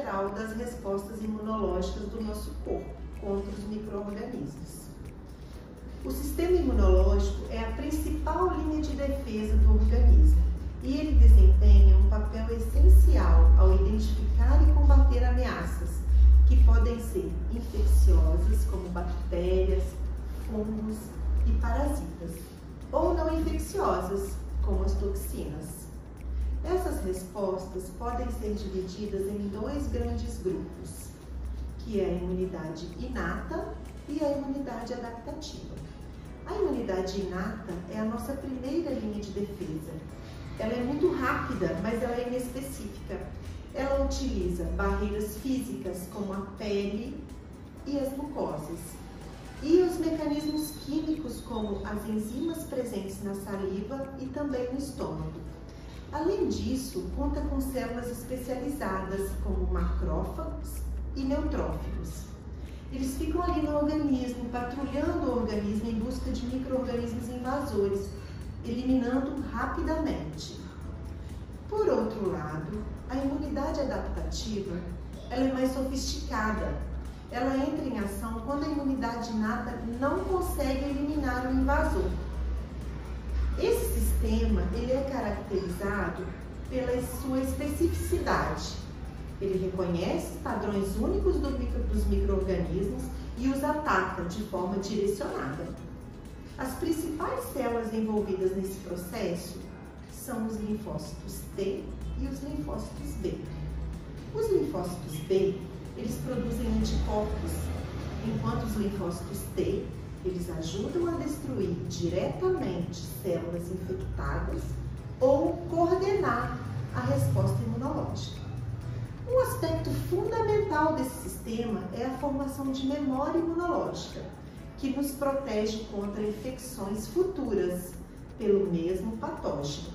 geral das respostas imunológicas do nosso corpo contra os micro-organismos. O sistema imunológico é a principal linha de defesa do organismo e ele desempenha um papel essencial ao identificar e combater ameaças que podem ser infecciosas, como bactérias, fungos e parasitas, ou não infecciosas, como as toxinas. Essas respostas podem ser divididas em dois grandes grupos, que é a imunidade inata e a imunidade adaptativa. A imunidade inata é a nossa primeira linha de defesa. Ela é muito rápida, mas ela é inespecífica. Ela utiliza barreiras físicas como a pele e as mucosas, e os mecanismos químicos como as enzimas presentes na saliva e também no estômago. Além disso, conta com células especializadas como macrófagos e neutrófilos. Eles ficam ali no organismo, patrulhando o organismo em busca de micro-organismos invasores, eliminando rapidamente. Por outro lado, a imunidade adaptativa ela é mais sofisticada. Ela entra em ação quando a imunidade inata não consegue eliminar o invasor. Esse sistema ele é caracterizado pela sua especificidade. Ele reconhece padrões únicos dos micro-organismos e os ataca de forma direcionada. As principais células envolvidas nesse processo são os linfócitos T e os linfócitos B. Os linfócitos B, eles produzem anticorpos, enquanto os linfócitos T, eles ajudam a destruir diretamente células infectadas ou coordenar a resposta imunológica. Um aspecto fundamental desse sistema é a formação de memória imunológica, que nos protege contra infecções futuras pelo mesmo patógeno.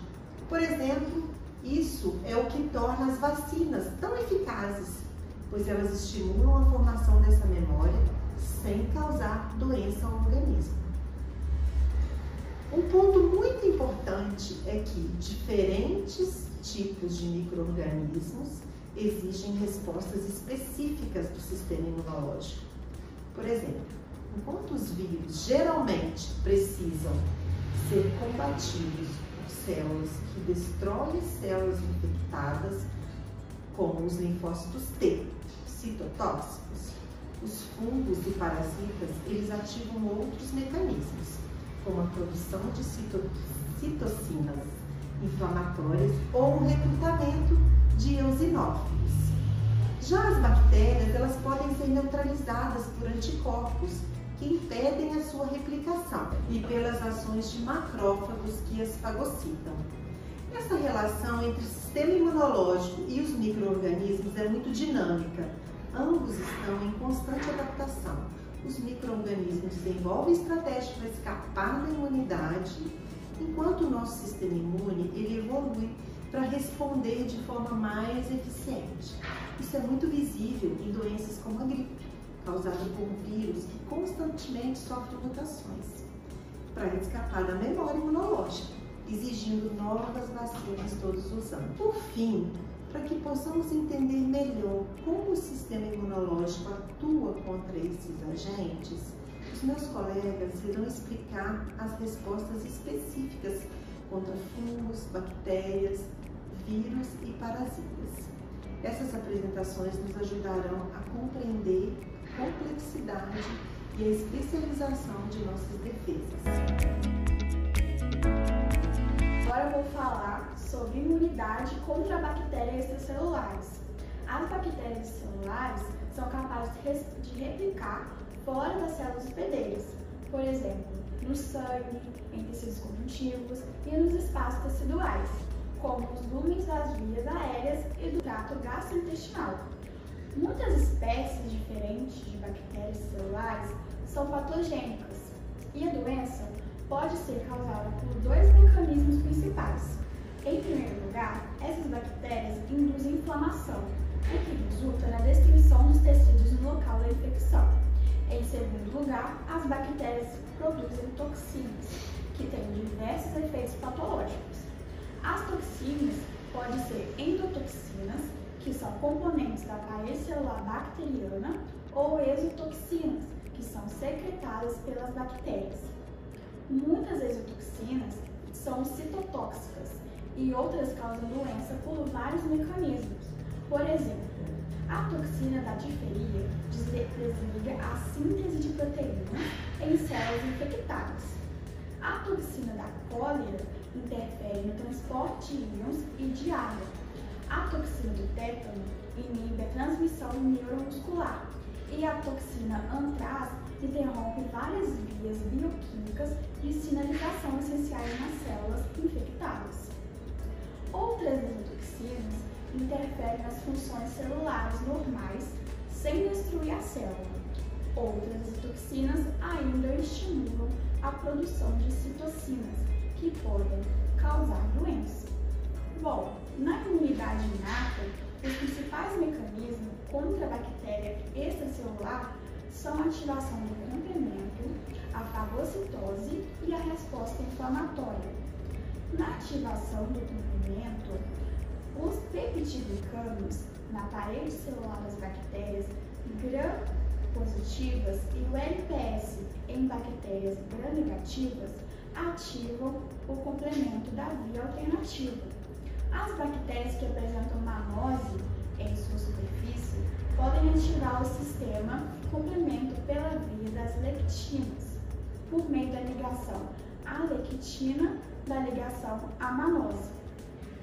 Por exemplo, isso é o que torna as vacinas tão eficazes, pois elas estimulam a formação dessa memória sem causar doença ao organismo. Um ponto muito importante é que diferentes tipos de micro-organismos exigem respostas específicas do sistema imunológico. Por exemplo, enquanto os vírus geralmente precisam ser combatidos por células que destroem células infectadas, como os linfócitos T, citotóxicos, os fungos e parasitas, eles ativam outros mecanismos, como a produção de citocinas inflamatórias ou o recrutamento de eosinófilos. Já as bactérias, elas podem ser neutralizadas por anticorpos que impedem a sua replicação e pelas ações de macrófagos que as fagocitam. Essa relação entre o sistema imunológico e os micro-organismos é muito dinâmica. Ambos estão em constante adaptação. Os micro-organismos desenvolvem estratégias para escapar da imunidade, enquanto o nosso sistema imune ele evolui para responder de forma mais eficiente. Isso é muito visível em doenças como a gripe, causada por vírus que constantemente sofrem mutações, para escapar da memória imunológica, exigindo novas vacinas todos os anos. Por fim, para que possamos entender melhor como o sistema imunológico atua contra esses agentes, os meus colegas irão explicar as respostas específicas contra fungos, bactérias, vírus e parasitas. Essas apresentações nos ajudarão a compreender a complexidade e a especialização de nossas defesas. Agora eu vou falar sobre imunidade contra bactérias extracelulares. As bactérias celulares são capazes de replicar fora das células hospedeiras, por exemplo, no sangue, em tecidos conjuntivos e nos espaços teciduais, como os lúmenes das vias aéreas e do trato gastrointestinal. Muitas espécies diferentes de bactérias celulares são patogênicas e a doença pode ser causada por dois mecanismos principais. Em primeiro lugar, essas bactérias induzem inflamação, o que resulta na destruição dos tecidos no local da infecção. Em segundo lugar, as bactérias produzem toxinas, que têm diversos efeitos patológicos. As toxinas podem ser endotoxinas, que são componentes da parede celular bacteriana, ou exotoxinas, que são secretadas pelas bactérias. Muitas exotoxinas são citotóxicas e outras causam doença por vários mecanismos. Por exemplo, a toxina da difteria desliga a síntese de proteínas em células infectadas. A toxina da cólera interfere no transporte de íons e de água. A toxina do tétano inibe a transmissão neuromuscular. E a toxina antraz interrompe várias vias bioquímicas de sinalização essenciais nas células infectadas. Outras exotoxinas interferem nas funções celulares normais sem destruir a célula. Outras exotoxinas ainda estimulam a produção de citocinas, que podem causar doença. Bom, na imunidade inata, os principais mecanismos contra a bactéria extracelular são a ativação do complemento, a fagocitose e a resposta inflamatória. Na ativação do complemento, os peptidoglicanos na parede celular das bactérias gram-positivas e o LPS em bactérias gram-negativas ativam o complemento da via alternativa. As bactérias que apresentam manose em sua superfície podem ativar o sistema complemento pela via das lectinas, por meio da ligação à lectina da ligação à manose.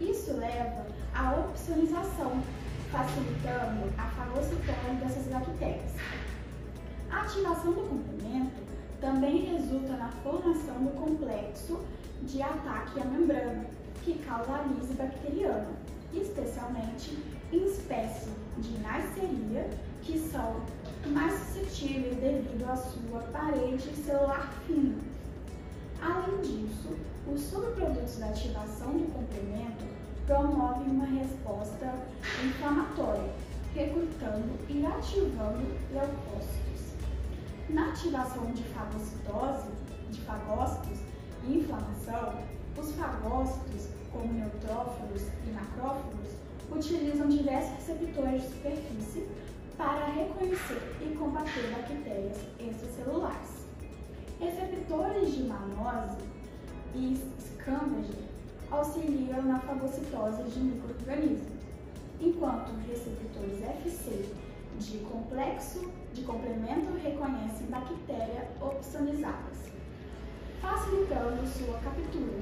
Isso leva à opsonização, facilitando a fagocitose dessas bactérias. A ativação do complemento também resulta na formação do complexo de ataque à membrana, que causa a lise bacteriana, especialmente em espécies de Neisseria, que são mais suscetíveis devido à sua parede celular fina. Além disso, os subprodutos da ativação do complemento promovem uma resposta inflamatória, recrutando e ativando leucócitos. Na ativação de fagocitose, de fagócitos e inflamação, os fagócitos, como neutrófilos e macrófilos, utilizam diversos receptores de superfície para reconhecer e combater bactérias extracelulares. Receptores de mannose e Scramble auxiliam na fagocitose de micro-organismos, enquanto receptores FC de complemento reconhecem bactérias opsonizadas, facilitando sua captura.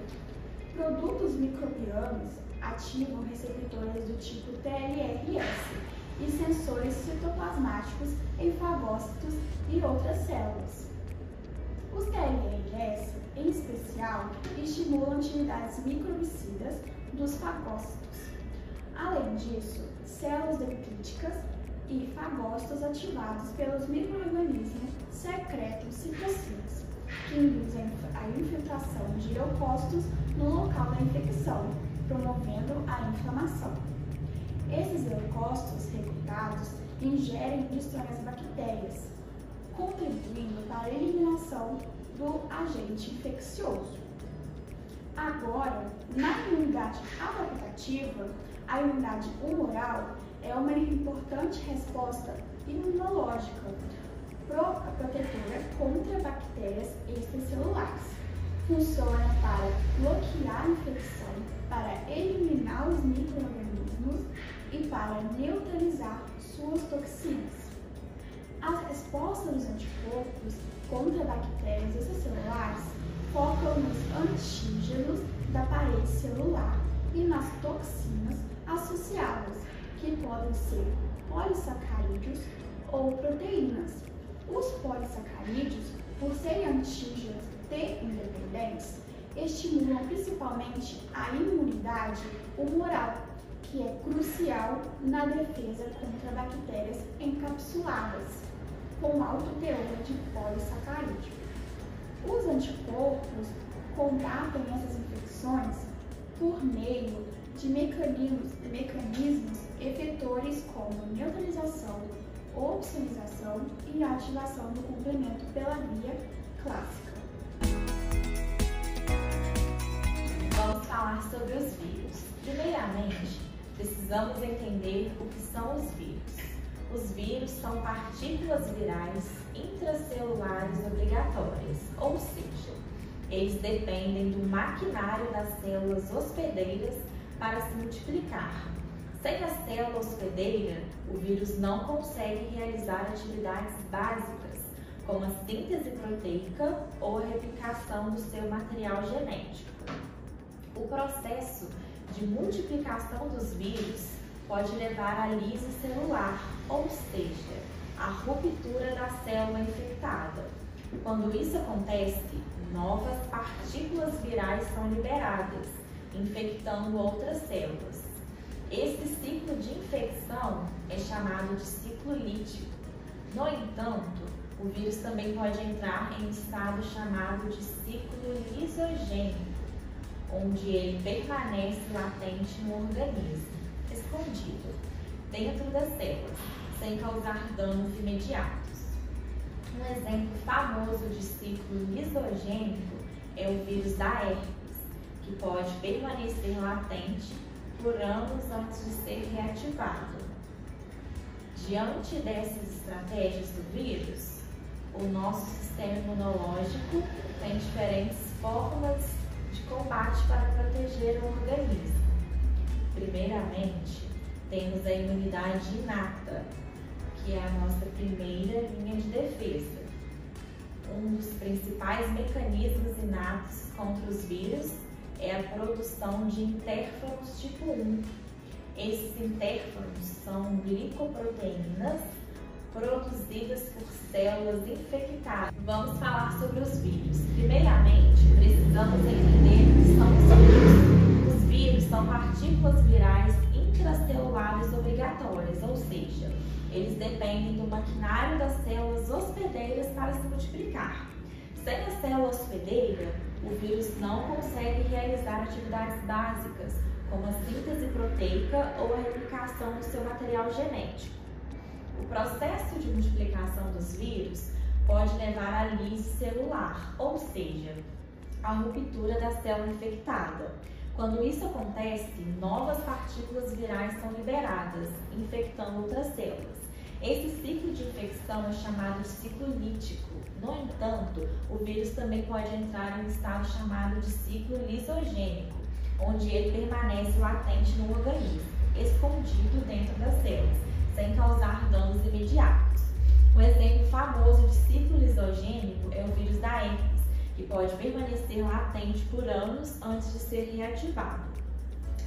Produtos microbianos ativam receptores do tipo TLRS e sensores citoplasmáticos em fagócitos e outras células. Os TLRS, em especial, estimulam atividades microbicidas dos fagócitos. Além disso, células dendríticas e fagócitos ativados pelos micro-organismos secretam citocinas, que induzem a infiltração de leucócitos no local da infecção, promovendo a inflamação. Esses leucócitos recrutados ingerem e destroem as bactérias, contribuindo para a eliminação do agente infeccioso. Agora, na imunidade adaptativa, a imunidade humoral é uma importante resposta imunológica protetora contra bactérias extracelulares. Funciona para bloquear a infecção, para eliminar os micro-organismos e para neutralizar suas toxinas. As respostas dos anticorpos contra bactérias extracelulares focam nos antígenos da parede celular e nas toxinas associadas, que podem ser polissacarídeos ou proteínas. Os polissacarídeos, por serem antígenos T-independentes, estimulam principalmente a imunidade humoral, que é crucial na defesa contra bactérias encapsuladas, com alto teor de polissacarídeo. Os anticorpos combatem essas infecções por meio de mecanismos efetores como neutralização, opsonização e ativação do complemento pela via clássica. Vamos falar sobre os vírus. Primeiramente, precisamos entender o que são os vírus. Os vírus são partículas virais intracelulares obrigatórias, ou seja, eles dependem do maquinário das células hospedeiras para se multiplicar. Sem a célula hospedeira, o vírus não consegue realizar atividades básicas, como a síntese proteica ou a replicação do seu material genético. O processo de multiplicação dos vírus pode levar à lise celular, ou seja, à ruptura da célula infectada. Quando isso acontece, novas partículas virais são liberadas, infectando outras células. Esse ciclo de infecção é chamado de ciclo lítico. No entanto, o vírus também pode entrar em um estado chamado de ciclo lisogênico, onde ele permanece latente no organismo, escondido, dentro das células, sem causar danos imediatos. Um exemplo famoso de ciclo lisogênico é o vírus da herpes, que pode permanecer latente por anos antes de ser reativado. Diante dessas estratégias do vírus, o nosso sistema imunológico tem diferentes formas de combate para proteger o organismo. Primeiramente, temos a imunidade inata, que é a nossa primeira linha de defesa. Um dos principais mecanismos inatos contra os vírus é a produção de interferons tipo 1. Esses interferons são glicoproteínas produzidas por células infectadas. Vamos falar sobre os vírus. Primeiramente, precisamos entender o que são os vírus. Os vírus são partículas virais intracelulares obrigatórias, ou seja, eles dependem do maquinário das células hospedeiras para se multiplicar. Sem a célula hospedeira, o vírus não consegue realizar atividades básicas, como a síntese proteica ou a replicação do seu material genético. O processo de multiplicação dos vírus pode levar à lise celular, ou seja, à ruptura da célula infectada. Quando isso acontece, novas partículas virais são liberadas, infectando outras células. Esse ciclo de infecção é chamado de ciclo lítico. No entanto, o vírus também pode entrar em um estado chamado de ciclo lisogênico, onde ele permanece latente no organismo, escondido dentro das células, sem causar danos imediatos. Um exemplo famoso de ciclo lisogênico é o vírus da herpes, que pode permanecer latente por anos antes de ser reativado.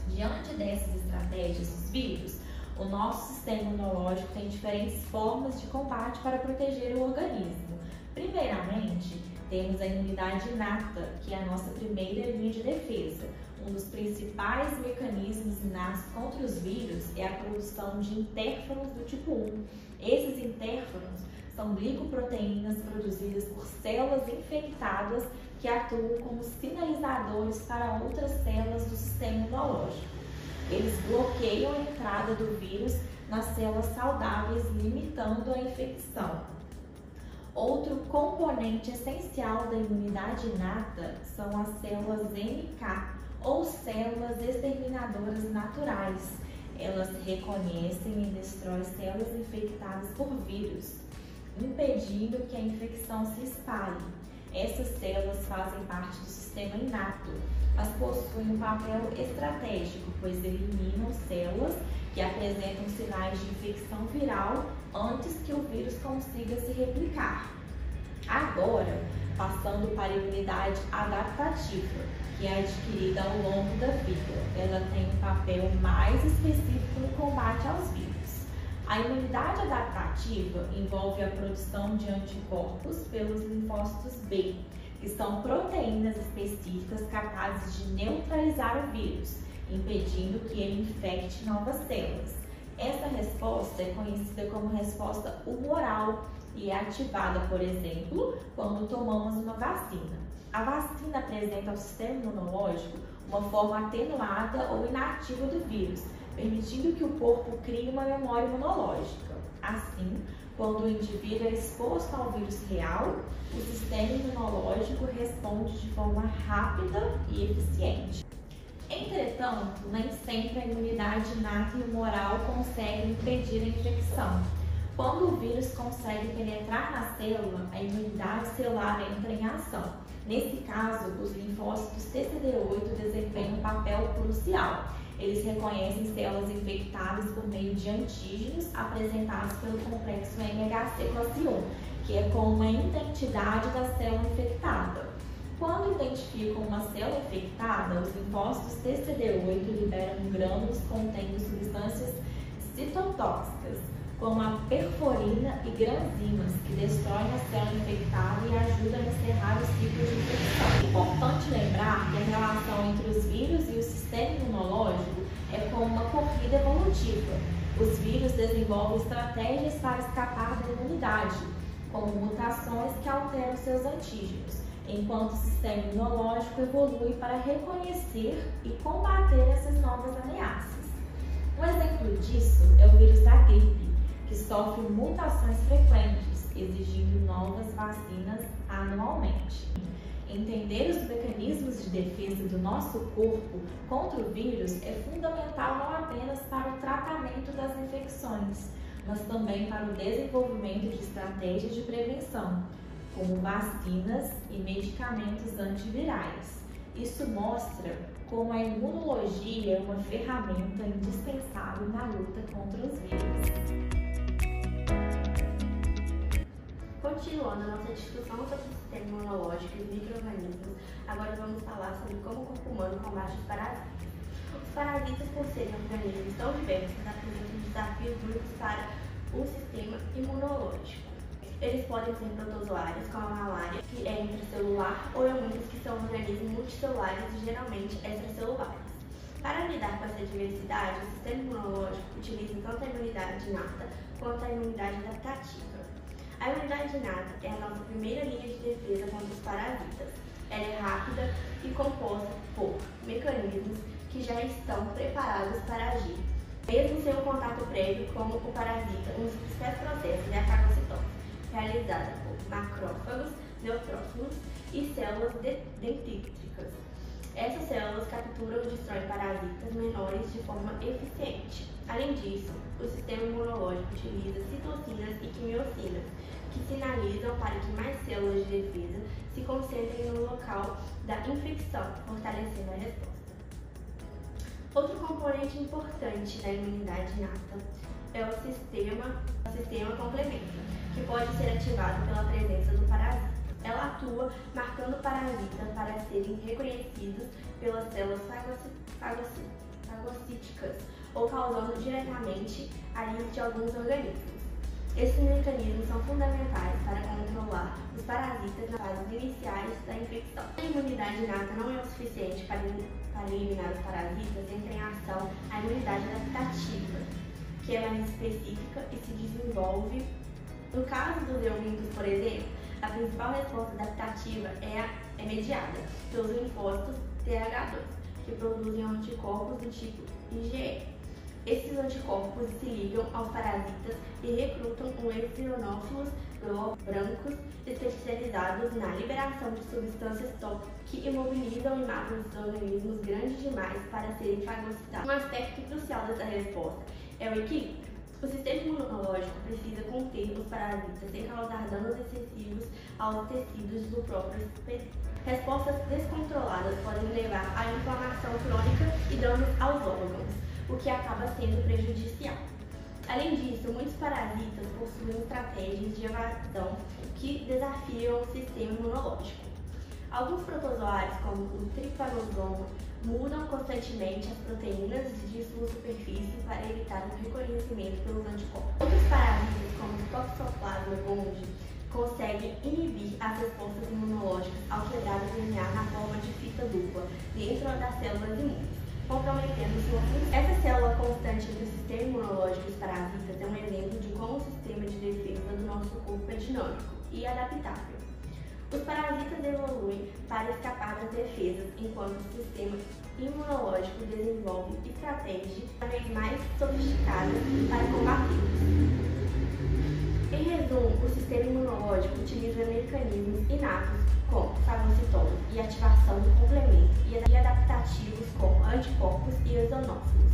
Diante dessas estratégias dos vírus, o nosso sistema imunológico tem diferentes formas de combate para proteger o organismo. Primeiramente, temos a imunidade inata, que é a nossa primeira linha de defesa. Um dos principais mecanismos inatos contra os vírus é a produção de interferons do tipo 1. Esses interferons são glicoproteínas produzidas por células infectadas que atuam como sinalizadores para outras células do sistema imunológico. Eles bloqueiam a entrada do vírus nas células saudáveis, limitando a infecção. Outro componente essencial da imunidade inata são as células NK, ou células exterminadoras naturais. Elas reconhecem e destroem células infectadas por vírus, impedindo que a infecção se espalhe. Essas células fazem parte do sistema inato, mas possuem um papel estratégico, pois eliminam células que apresentam sinais de infecção viral antes que o vírus consiga se replicar. Agora, passando para a imunidade adaptativa, que é adquirida ao longo da vida. Ela tem um papel mais específico no combate aos vírus. A imunidade adaptativa envolve a produção de anticorpos pelos linfócitos B, que são proteínas específicas capazes de neutralizar o vírus, impedindo que ele infecte novas células. Essa resposta é conhecida como resposta humoral e é ativada, por exemplo, quando tomamos uma vacina. A vacina apresenta ao sistema imunológico uma forma atenuada ou inativa do vírus, permitindo que o corpo crie uma memória imunológica. Assim, quando o indivíduo é exposto ao vírus real, o sistema imunológico responde de forma rápida e eficiente. Entretanto, nem sempre a imunidade inata e humoral conseguem impedir a infecção. Quando o vírus consegue penetrar na célula, a imunidade celular entra em ação. Nesse caso, os linfócitos TCD8 desempenham um papel crucial. Eles reconhecem células infectadas por meio de antígenos apresentados pelo complexo MHC classe 1, que é como a identidade da célula infectada. Quando identificam uma célula infectada, os linfócitos TCD8 liberam grânulos contendo substâncias citotóxicas, como a perforina e granzimas, que destroem a célula infectada e ajudam a encerrar o ciclo de infecção. É importante lembrar que a relação entre os vírus e o sistema imunológico é como uma corrida evolutiva. Os vírus desenvolvem estratégias para escapar da imunidade, como mutações que alteram seus antígenos, enquanto o sistema imunológico evolui para reconhecer e combater essas novas ameaças. Um exemplo disso é o vírus da gripe, que sofre mutações frequentes, exigindo novas vacinas anualmente. Entender os mecanismos de defesa do nosso corpo contra o vírus é fundamental não apenas para o tratamento das infecções, mas também para o desenvolvimento de estratégias de prevenção, como vacinas e medicamentos antivirais. Isso mostra como a imunologia é uma ferramenta indispensável na luta contra os vírus. Continuando a nossa discussão sobre o sistema imunológico e os micro-organismos, agora vamos falar sobre como o corpo humano combate os parasitas. Os parasitas, por serem organismos tão diversos, apresentam desafios únicos para o sistema imunológico. Eles podem ser protozoários, como a malária, que é intracelular, ou muitos que são organismos multicelulares e geralmente extracelulares. Para lidar com essa diversidade, o sistema imunológico utiliza tanto a imunidade inata quanto a imunidade adaptativa. A imunidade inata é a nossa primeira linha de defesa contra os parasitas. Ela é rápida e composta por mecanismos que já estão preparados para agir, mesmo sem um contato prévio com o parasita. Um dos principais processos é a fagocitose, realizada por macrófagos, neutrófilos e células dendríticas. Essas células capturam e destroem parasitas menores de forma eficiente. Além disso, o sistema imunológico utiliza citocinas e quimiocinas, que sinalizam para que mais células de defesa se concentrem no local da infecção, fortalecendo a resposta. Outro componente importante da imunidade inata é o sistema complemento, que pode ser ativado pela presença do parasita. Ela atua marcando o parasita para serem reconhecidos pelas células fagocíticas ou causando diretamente a lise de alguns organismos. Esses mecanismos são fundamentais para controlar os parasitas nas fases iniciais da infecção. A imunidade inata não é o suficiente para eliminar os parasitas, entra em ação a imunidade adaptativa, que é mais específica e se desenvolve. No caso dos eumintos, por exemplo, a principal resposta adaptativa é mediada pelos linfócitos TH2, que produzem anticorpos do tipo IgE. Esses anticorpos se ligam aos parasitas e recrutam eosinófilos brancos especializados na liberação de substâncias tóxicas que imobilizam e matam os organismos grandes demais para serem fagocitados. Um aspecto crucial dessa resposta é o equilíbrio. O sistema imunológico precisa conter os parasitas sem causar danos excessivos aos tecidos do próprio hospedeiro. Respostas descontroladas podem levar à inflamação crônica e danos aos órgãos, o que acaba sendo prejudicial. Além disso, muitos parasitas possuem estratégias de evasão que desafiam o sistema imunológico. Alguns protozoários, como o trypanosoma, mudam constantemente as proteínas de sua superfície para evitar o reconhecimento pelos anticorpos. Outros parasitas, como o Toxoplasma gondii, conseguem inibir as respostas imunológicas ao quebrar o DNA na forma de fita dupla dentro das células imunes, comprometendo sua função. Essa célula constante entre o sistema imunológico e os parasitas é um exemplo de como o sistema de defesa do nosso corpo é dinâmico e adaptável. Os parasitas evoluem para escapar das defesas, enquanto o sistema imunológico desenvolve estratégias cada vez mais sofisticadas para combatê-los. Em resumo, o sistema imunológico utiliza mecanismos inatos como fagocitose e ativação do complemento e adaptativos como anticorpos e exonófilos.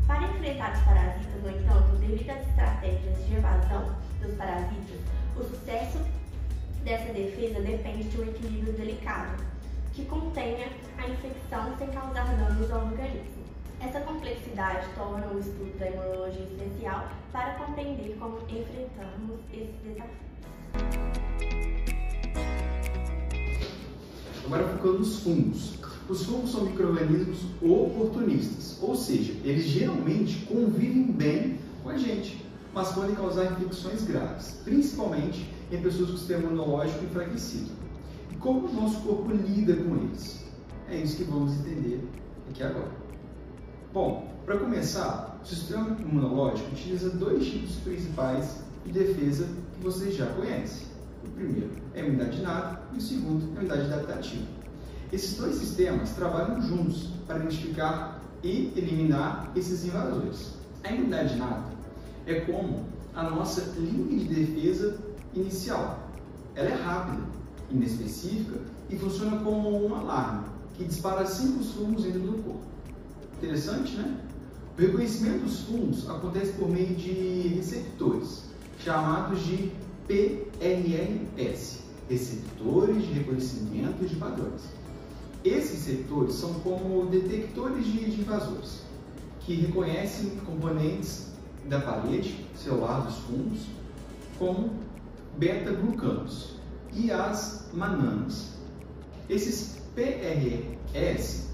Para enfrentar os parasitas, no entanto, devido às estratégias de evasão dos parasitas, o sucesso dessa defesa depende de um equilíbrio delicado, que contenha a infecção sem causar danos ao organismo. Essa complexidade torna o estudo da imunologia essencial para compreender como enfrentamos esses desafios. Agora focando nos fungos. Os fungos são micro-organismos oportunistas, ou seja, eles geralmente convivem bem com a gente, mas podem causar infecções graves, principalmente em pessoas com sistema imunológico enfraquecido. E como o nosso corpo lida com eles? É isso que vamos entender aqui agora. Bom, para começar, o sistema imunológico utiliza dois tipos principais de defesa que vocês já conhecem. O primeiro é a imunidade inata e o segundo é a imunidade adaptativa. Esses dois sistemas trabalham juntos para identificar e eliminar esses invasores. A imunidade inata é como a nossa linha de defesa inicial. Ela é rápida, inespecífica e funciona como um alarme que dispara assim que os fungos entram no corpo. Interessante, né? O reconhecimento dos fungos acontece por meio de receptores, chamados de PRRS, receptores de reconhecimento de padrões. Esses receptores são como detectores de invasores, que reconhecem componentes da parede celular dos fungos, como beta-glucanos e as mananas. Esses PRRS,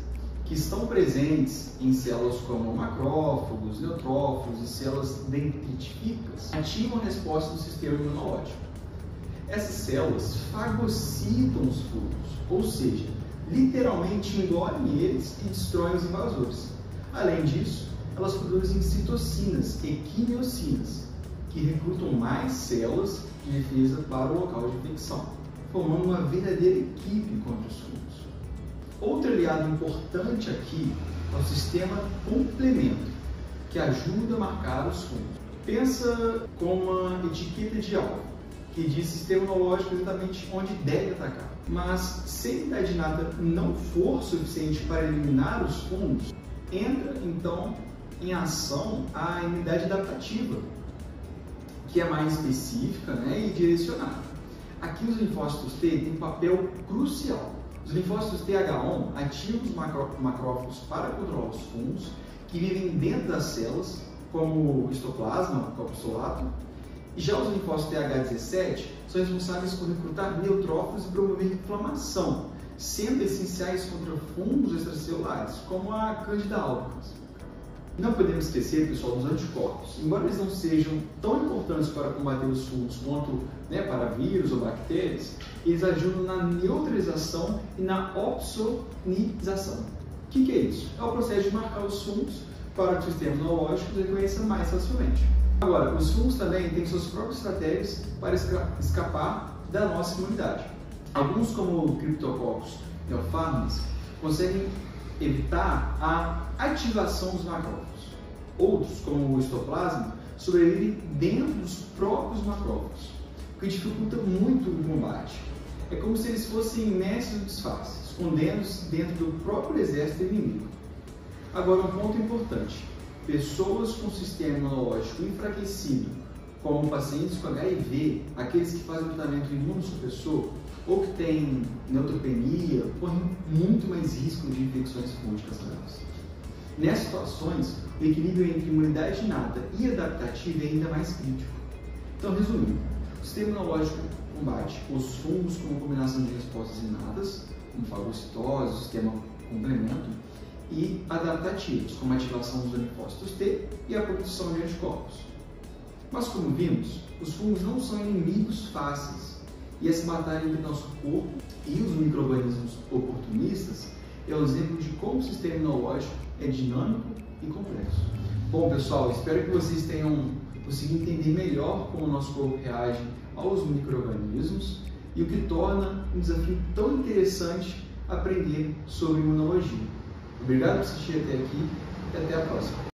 que estão presentes em células como macrófagos, neutrófilos e células dendritíficas, ativam a resposta do sistema imunológico. Essas células fagocitam os fungos, ou seja, literalmente engolem eles e destroem os invasores. Além disso, elas produzem citocinas e quimiocinas, que recrutam mais células de defesa para o local de infecção, formando uma verdadeira equipe contra os fungos. Outro aliado importante aqui é o sistema complemento, que ajuda a marcar os fungos. Pensa como uma etiqueta de alvo, que diz sistema imunológico exatamente onde deve atacar. Mas se a imunidade inata não for suficiente para eliminar os fungos, entra então em ação a imunidade adaptativa, que é mais específica, e direcionada. Aqui os linfócitos T têm um papel crucial. Os linfócitos TH1 ativam os macrófagos para controlar os fungos que vivem dentro das células, como o histoplasma, o capsulato. E já os linfócitos TH17 são responsáveis por recrutar neutrófilos e promover inflamação, sendo essenciais contra fungos extracelulares, como a Candida albicans. Não podemos esquecer, pessoal, dos anticorpos. Embora eles não sejam tão importantes para combater os fungos quanto para vírus ou bactérias, eles ajudam na neutralização e na opsonização. O que é isso? É o processo de marcar os fungos para que o sistema imunológico os reconheça mais facilmente. Agora, os fungos também têm suas próprias estratégias para escapar da nossa imunidade. Alguns, como o Cryptococcus neoformans, conseguem evitar a ativação dos macrófagos. Outros, como o histoplasma, sobrevivem dentro dos próprios macrófagos, o que dificulta muito o combate. É como se eles fossem mestres do disfarce, escondendo-se dentro do próprio exército inimigo. Agora, um ponto importante. Pessoas com sistema imunológico enfraquecido, como pacientes com HIV, aqueles que fazem tratamento imunossupressor ou que têm neutropenia, correm muito mais risco de infecções fúngicas graves. Nessas situações, o equilíbrio entre imunidade inata e adaptativa é ainda mais crítico. Então, resumindo, o sistema imunológico combate os fungos com uma combinação de respostas inatas, como fagocitose, sistema complemento, e adaptativos, como a ativação dos linfócitos T e a produção de anticorpos. Mas, como vimos, os fungos não são inimigos fáceis, e essa batalha entre nosso corpo e os micro-organismos oportunistas é um exemplo de como o sistema imunológico é dinâmico e complexo. Bom, pessoal, espero que vocês tenham conseguido entender melhor como o nosso corpo reage aos micro-organismos e o que torna um desafio tão interessante aprender sobre imunologia. Obrigado por assistir até aqui e até a próxima.